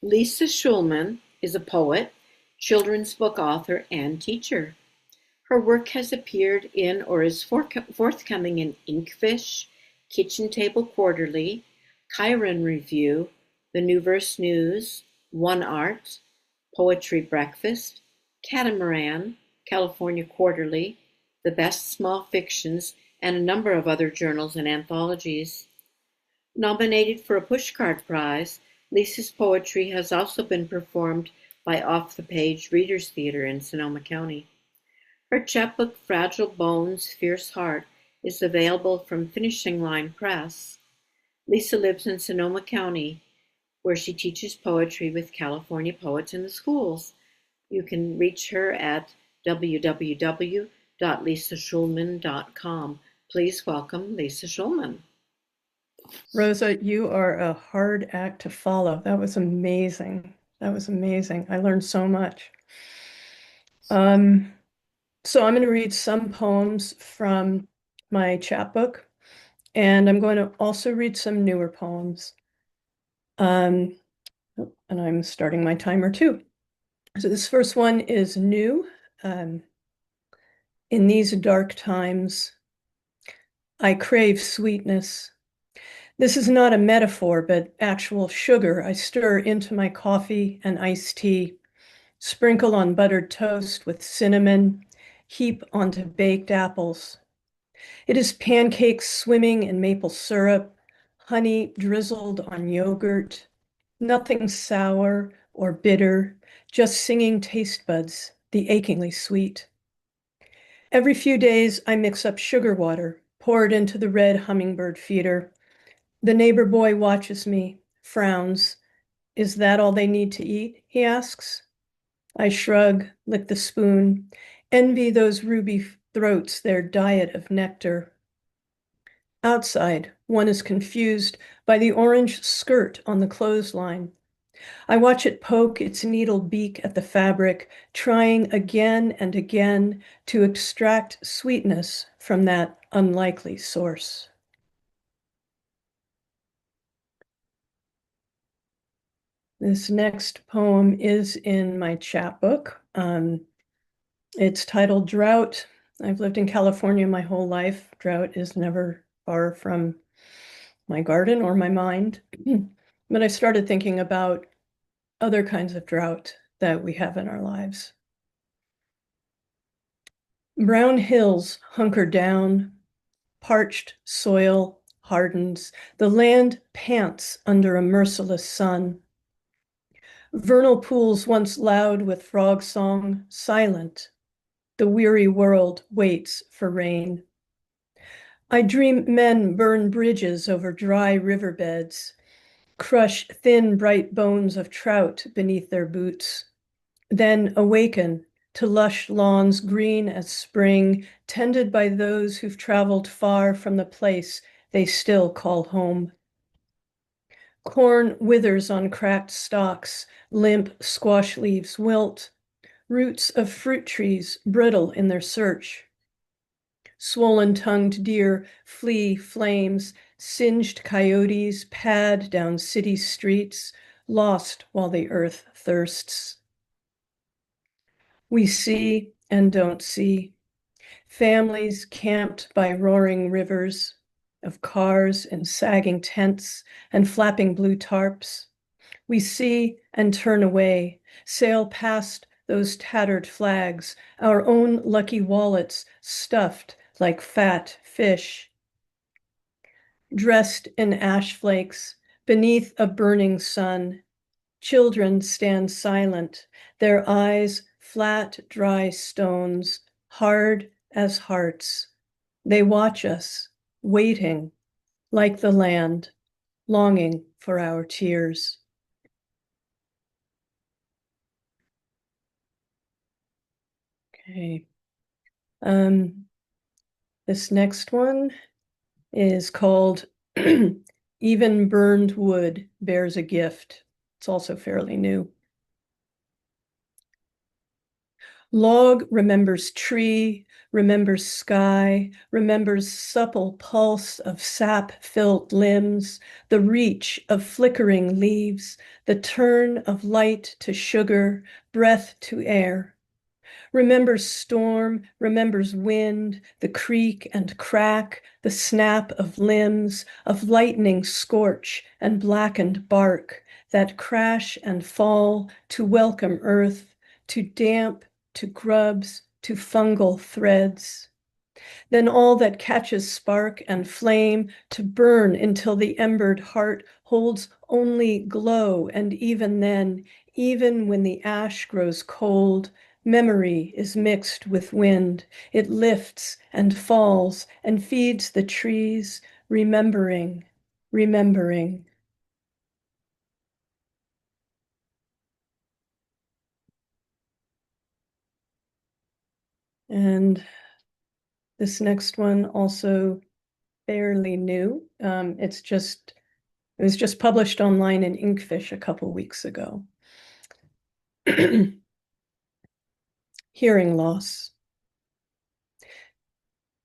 Lisa Shulman is a poet, children's book author, and teacher. Her work has appeared in or is forthcoming in Inkfish, Kitchen Table Quarterly, Chiron Review, The New Verse News, One Art, Poetry Breakfast, Catamaran, California Quarterly, The Best Small Fictions, and a number of other journals and anthologies. Nominated for a Pushcart Prize, Lisa's poetry has also been performed by Off the Page Readers Theater in Sonoma County. Her chapbook Fragile Bones, Fierce Heart is available from Finishing Line Press. Lisa lives in Sonoma County, where she teaches poetry with California poets in the schools. You can reach her at www.lisashulman.com. Please welcome Lisa Shulman. Rosa, you are a hard act to follow. That was amazing. That was amazing. I learned so much. So I'm going to read some poems from my chapbook, and I'm going to also read some newer poems. And I'm starting my timer too. So this first one is new. In these dark times, I crave sweetness. This is not a metaphor, but actual sugar I stir into my coffee and iced tea, sprinkle on buttered toast with cinnamon, heap onto baked apples. It is pancakes swimming in maple syrup, honey drizzled on yogurt, nothing sour or bitter, just singing taste buds, the achingly sweet. Every few days, I mix up sugar water, pour it into the red hummingbird feeder. The neighbor boy watches me, frowns. Is that all they need to eat? He asks. I shrug, lick the spoon, envy those ruby throats, their diet of nectar. Outside, one is confused by the orange skirt on the clothesline. I watch it poke its needled beak at the fabric, trying again and again to extract sweetness from that unlikely source. This next poem is in my chapbook. It's titled Drought. I've lived in California my whole life. Drought is never far from my garden or my mind. But I started thinking about other kinds of drought that we have in our lives. Brown hills hunker down, parched soil hardens, the land pants under a merciless sun. Vernal pools once loud with frog song, silent. The weary world waits for rain. I dream men burn bridges over dry riverbeds, crush thin, bright bones of trout beneath their boots, then awaken to lush lawns green as spring, tended by those who've traveled far from the place they still call home. Corn withers on cracked stalks, limp squash leaves wilt, roots of fruit trees brittle in their search. Swollen-tongued deer flee flames, singed coyotes pad down city streets, lost while the earth thirsts. We see and don't see. Families camped by roaring rivers of cars and sagging tents and flapping blue tarps. We see and turn away, sail past those tattered flags, our own lucky wallets stuffed like fat fish. Dressed in ash flakes, beneath a burning sun, children stand silent, their eyes flat, dry stones, hard as hearts. They watch us, waiting, like the land, longing for our tears. Okay. This next one is called Even Burned Wood Bears a Gift. It's also fairly new. Log remembers tree, remembers sky, remembers supple pulse of sap-filled limbs, the reach of flickering leaves, the turn of light to sugar, breath to air. Remembers storm, remembers wind, the creak and crack, the snap of limbs, of lightning scorch and blackened bark, that crash and fall to welcome earth, to damp, to grubs, to fungal threads. Then all that catches spark and flame to burn until the embered heart holds only glow, and even then, even when the ash grows cold, memory is mixed with wind. It lifts and falls and feeds the trees, remembering, remembering. And this next one also fairly new. It was just published online in Inkfish a couple weeks ago. Hearing loss.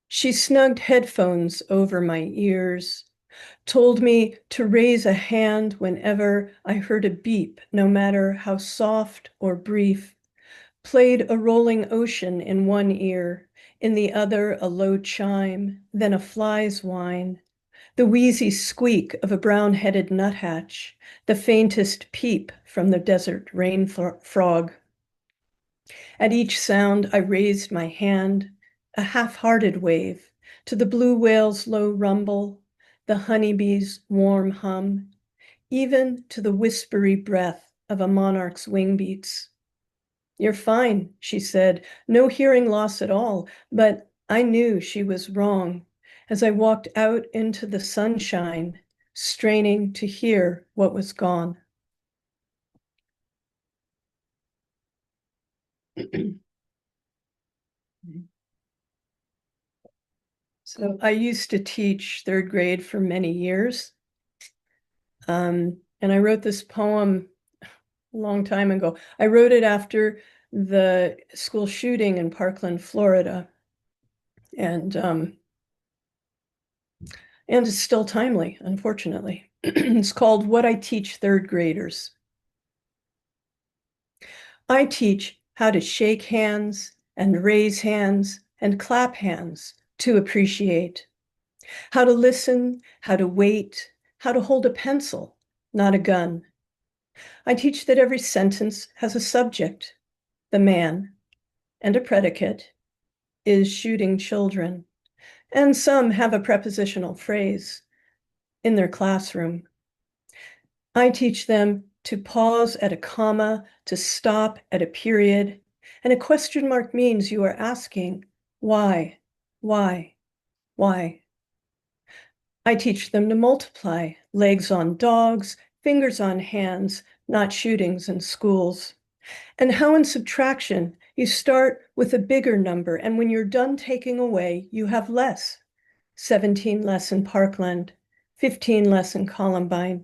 She snugged headphones over my ears, told me to raise a hand whenever I heard a beep, no matter how soft or brief, played a rolling ocean in one ear, in the other a low chime, then a fly's whine, the wheezy squeak of a brown-headed nuthatch, the faintest peep from the desert rain frog. At each sound, I raised my hand, a half-hearted wave, to the blue whale's low rumble, the honeybee's warm hum, even to the whispery breath of a monarch's wing beats. You're fine, she said, no hearing loss at all, but I knew she was wrong as I walked out into the sunshine, straining to hear what was gone. So I used to teach third grade for many years. And I wrote this poem a long time ago. I wrote it after the school shooting in Parkland, Florida. And it's still timely, unfortunately. It's called What I Teach Third Graders. I teach how to shake hands and raise hands and clap hands to appreciate, how to listen, how to wait, how to hold a pencil, not a gun. I teach that every sentence has a subject, the man, and a predicate, is shooting children, and some have a prepositional phrase in their classroom. I teach them to pause at a comma, to stop at a period, and a question mark means you are asking, why, why, why? I teach them to multiply, legs on dogs, fingers on hands, not shootings in schools. And how in subtraction, you start with a bigger number, and when you're done taking away, you have less. 17 less in Parkland, 15 less in Columbine,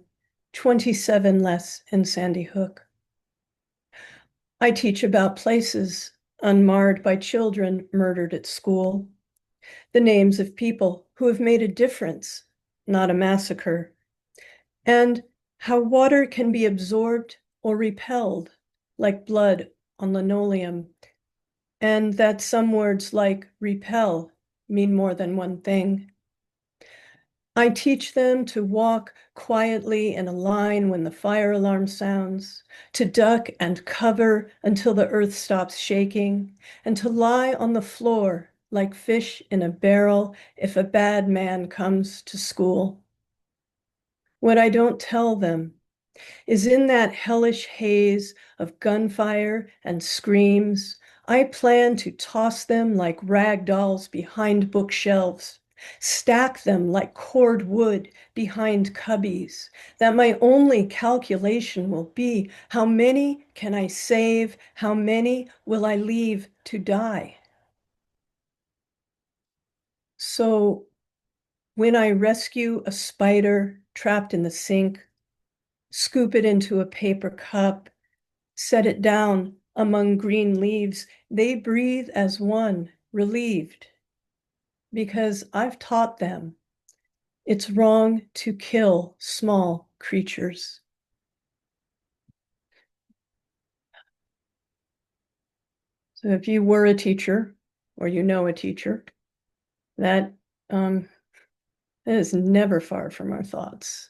27 less in Sandy Hook. I teach about places unmarred by children murdered at school, the names of people who have made a difference, not a massacre, and how water can be absorbed or repelled, like blood on linoleum, and that some words like repel mean more than one thing. I teach them to walk quietly in a line when the fire alarm sounds, to duck and cover until the earth stops shaking, and to lie on the floor like fish in a barrel if a bad man comes to school. What I don't tell them is in that hellish haze of gunfire and screams, I plan to toss them like rag dolls behind bookshelves, stack them like cord wood behind cubbies, that my only calculation will be how many can I save, how many will I leave to die? So when I rescue a spider trapped in the sink, scoop it into a paper cup, set it down Among green leaves, they breathe as one, relieved, because I've taught them it's wrong to kill small creatures. So if you were a teacher or you know a teacher, that um, that is never far from our thoughts.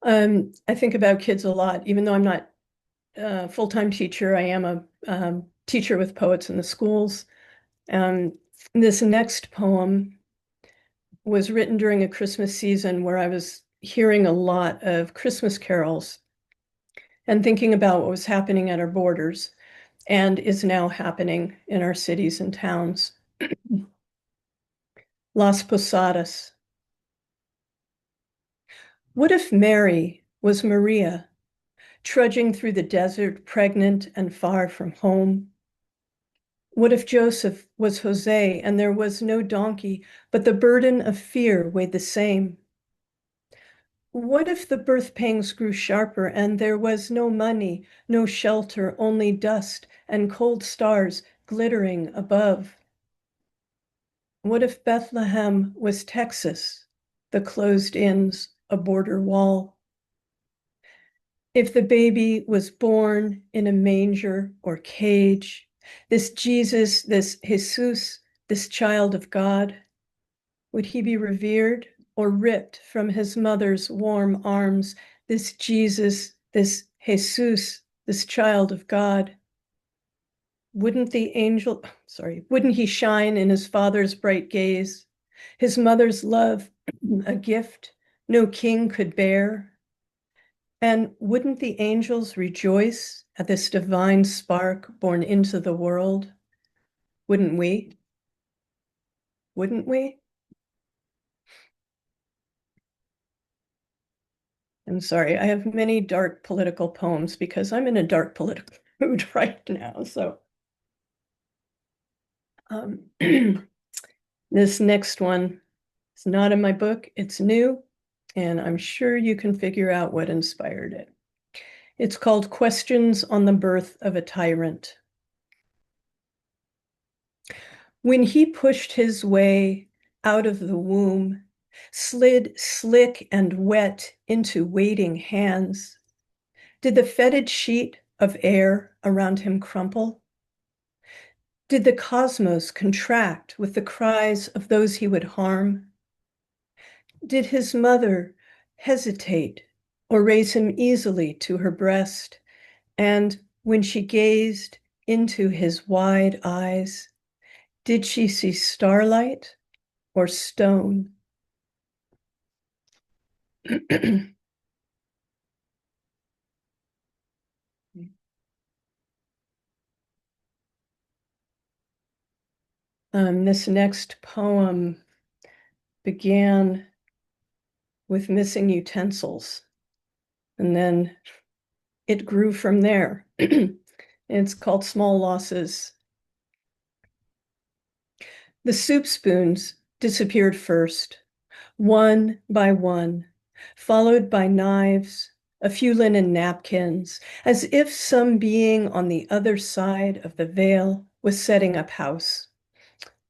I think about kids a lot, even though I'm not a full-time teacher. I am a teacher with poets in the schools. This next poem was written during a Christmas season where I was hearing a lot of Christmas carols and thinking about what was happening at our borders and is now happening in our cities and towns. Las Posadas. What if Mary was Maria, trudging through the desert, pregnant and far from home? What if Joseph was Jose and there was no donkey, but the burden of fear weighed the same? What if the birth pangs grew sharper and there was no money, no shelter, only dust and cold stars glittering above? What if Bethlehem was Texas, the closed inns, a border wall? If the baby was born in a manger or cage, this Jesus, this Jesus, this child of God, would he be revered or ripped from his mother's warm arms, this Jesus, this Jesus, this child of God? Wouldn't wouldn't he shine in his father's bright gaze, his mother's love, a gift no king could bear? And wouldn't the angels rejoice at this divine spark born into the world? Wouldn't we? Wouldn't we? I'm sorry, I have many dark political poems because I'm in a dark political mood right now. So this next one is not in my book, it's new, and I'm sure you can figure out what inspired it. It's called Questions on the Birth of a Tyrant. When he pushed his way out of the womb, slid slick and wet into waiting hands, did the fetid sheet of air around him crumple? Did the cosmos contract with the cries of those he would harm? Did his mother hesitate or raise him easily to her breast? And when she gazed into his wide eyes, did she see starlight or stone? This next poem began with missing utensils, and then it grew from there. It's called Small Losses. The soup spoons disappeared first, one by one, followed by knives, a few linen napkins, as if some being on the other side of the veil was setting up house.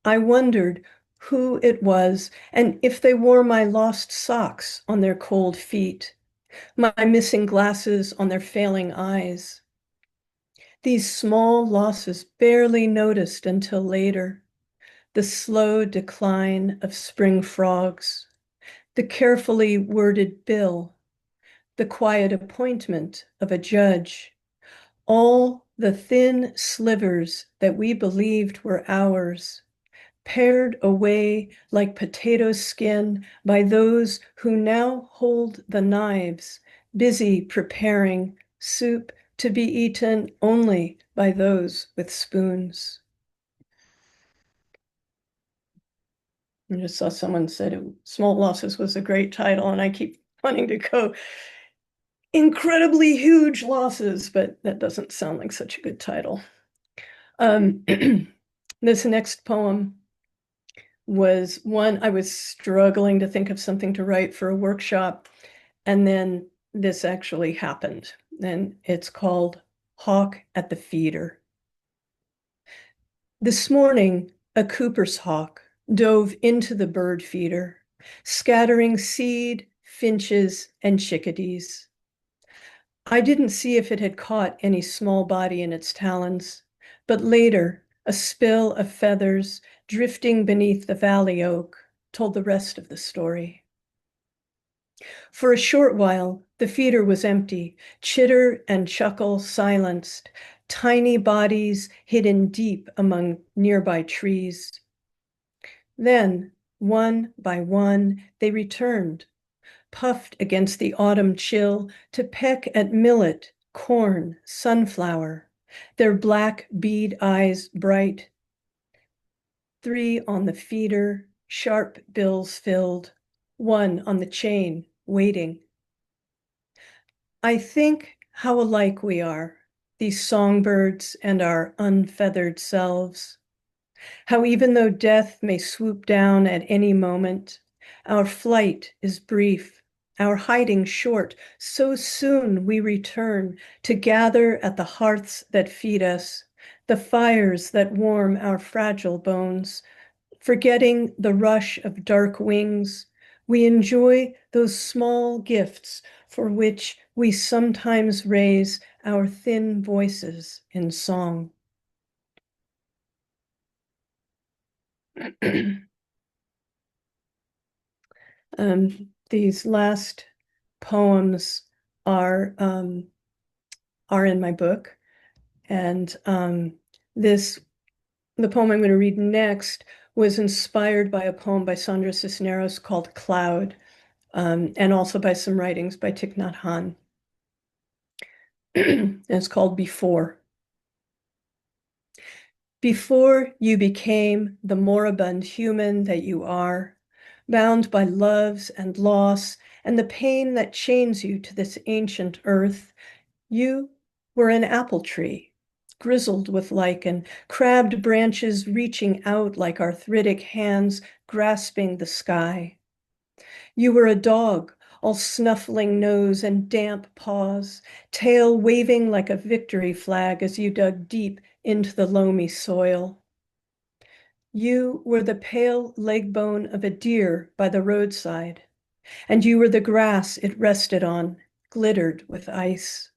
I wondered who it was and if they wore my lost socks on their cold feet, my missing glasses on their failing eyes. These small losses barely noticed until later. The slow decline of spring frogs, the carefully worded bill, the quiet appointment of a judge, all the thin slivers that we believed were ours, pared away like potato skin by those who now hold the knives, busy preparing soup to be eaten only by those with spoons. I just saw someone said Small Losses was a great title, and I keep wanting to go incredibly huge losses, but that doesn't sound like such a good title. This next poem was one I was struggling to think of something to write for a workshop, and then this actually happened, and it's called hawk at the feeder. This morning, a Cooper's hawk dove into the bird feeder, scattering seed, finches, and chickadees. I didn't see if it had caught any small body in its talons, but later, a spill of feathers drifting beneath the valley oak told the rest of the story. For a short while, the feeder was empty, chitter and chuckle silenced, tiny bodies hidden deep among nearby trees. Then, one by one, they returned, puffed against the autumn chill to peck at millet, corn, sunflower, their black bead eyes bright. 3 on the feeder, sharp bills filled, 1 on the chain, waiting. I think how alike we are, these songbirds and our unfeathered selves. How even though death may swoop down at any moment, our flight is brief, our hiding short. So soon we return to gather at the hearths that feed us, the fires that warm our fragile bones. Forgetting the rush of dark wings, we enjoy those small gifts for which we sometimes raise our thin voices in song. These last poems are in my book, and the poem I'm going to read next was inspired by a poem by Sandra Cisneros called Cloud, and also by some writings by Thich Nhat Hanh. And it's called Before. Before you became the moribund human that you are, bound by loves and loss and the pain that chains you to this ancient earth, you were an apple tree, grizzled with lichen, crabbed branches reaching out like arthritic hands grasping the sky. You were a dog, all snuffling nose and damp paws, tail waving like a victory flag as you dug deep into the loamy soil. You were the pale leg bone of a deer by the roadside, and you were the grass it rested on, glittered with ice.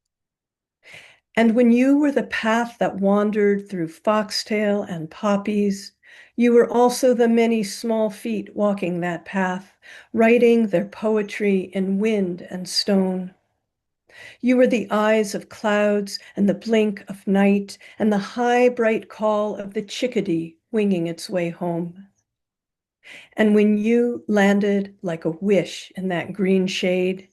And when you were the path that wandered through foxtail and poppies, you were also the many small feet walking that path, writing their poetry in wind and stone. You were the eyes of clouds and the blink of night and the high, bright call of the chickadee winging its way home. And when you landed like a wish in that green shade,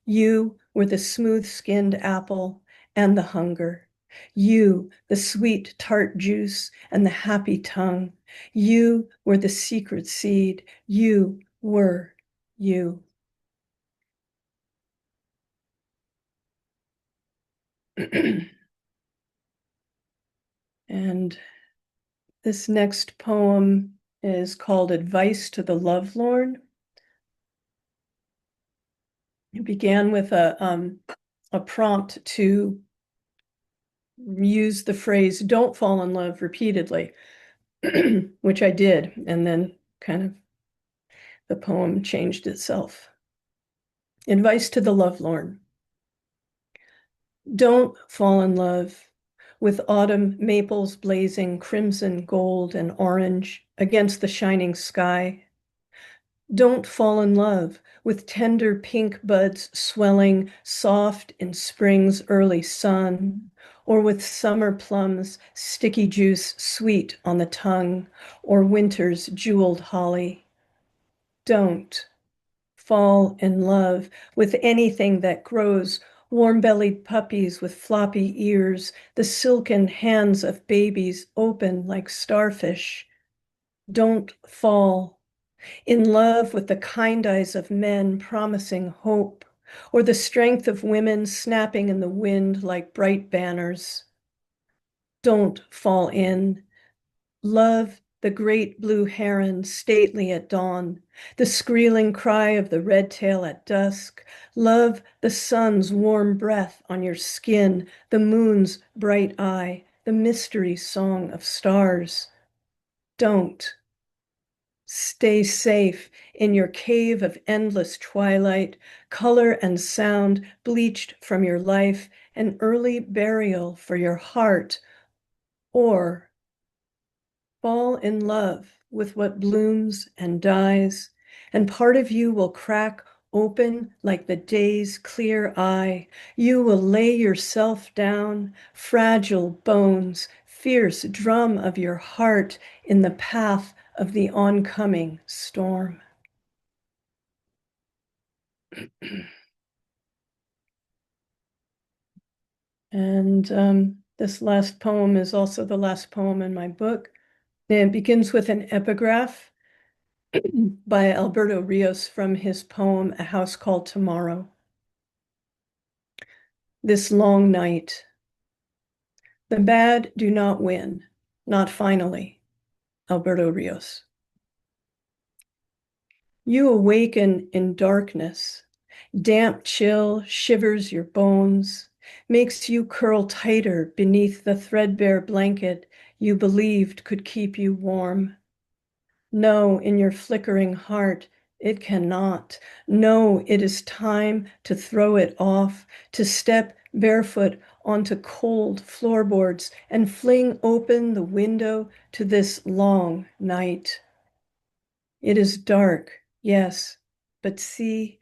you were the smooth-skinned apple and the hunger. You, the sweet tart juice and the happy tongue. You were the secret seed. You were you. And this next poem is called Advice to the Lovelorn. It began with a prompt to use the phrase, don't fall in love repeatedly, which I did. And then kind of the poem changed itself. Advice to the Lovelorn. Don't fall in love with autumn maples blazing crimson, gold, and orange against the shining sky. Don't fall in love with tender pink buds swelling soft in spring's early sun, or with summer plums, sticky juice sweet on the tongue, or winter's jeweled holly. Don't fall in love with anything that grows, warm-bellied puppies with floppy ears, the silken hands of babies open like starfish. Don't fall in love with the kind eyes of men promising hope, or the strength of women snapping in the wind like bright banners. Don't fall in. Love the great blue heron stately at dawn, the squealing cry of the red tail at dusk. Love the sun's warm breath on your skin, the moon's bright eye, the mystery song of stars. Don't. Stay safe in your cave of endless twilight, color and sound bleached from your life, an early burial for your heart, or fall in love with what blooms and dies, and part of you will crack open like the day's clear eye. You will lay yourself down, fragile bones, fierce drum of your heart in the path of the oncoming storm. And this last poem is also the last poem in my book. It begins with an epigraph by Alberto Rios from his poem, A House Called Tomorrow. This long night, the bad do not win, not finally. Alberto Rios. You awaken in darkness. Damp chill shivers your bones, makes you curl tighter beneath the threadbare blanket you believed could keep you warm. No, in your flickering heart, it cannot. No, it is time to throw it off, to step barefoot onto cold floorboards and fling open the window to this long night. It is dark, yes, but see,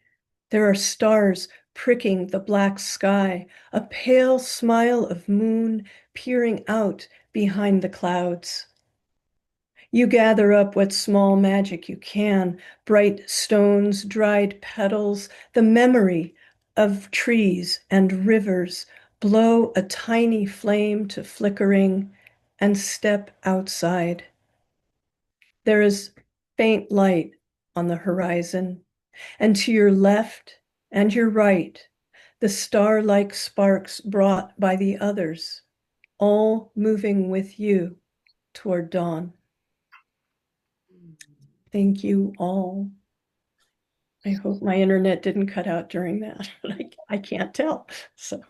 there are stars pricking the black sky, a pale smile of moon peering out behind the clouds. You gather up what small magic you can, bright stones, dried petals, the memory of trees and rivers, blow a tiny flame to flickering, and step outside. There is faint light on the horizon, and to your left and your right, the star-like sparks brought by the others, all moving with you toward dawn. Thank you all. I hope my internet didn't cut out during that, but I can't tell. So.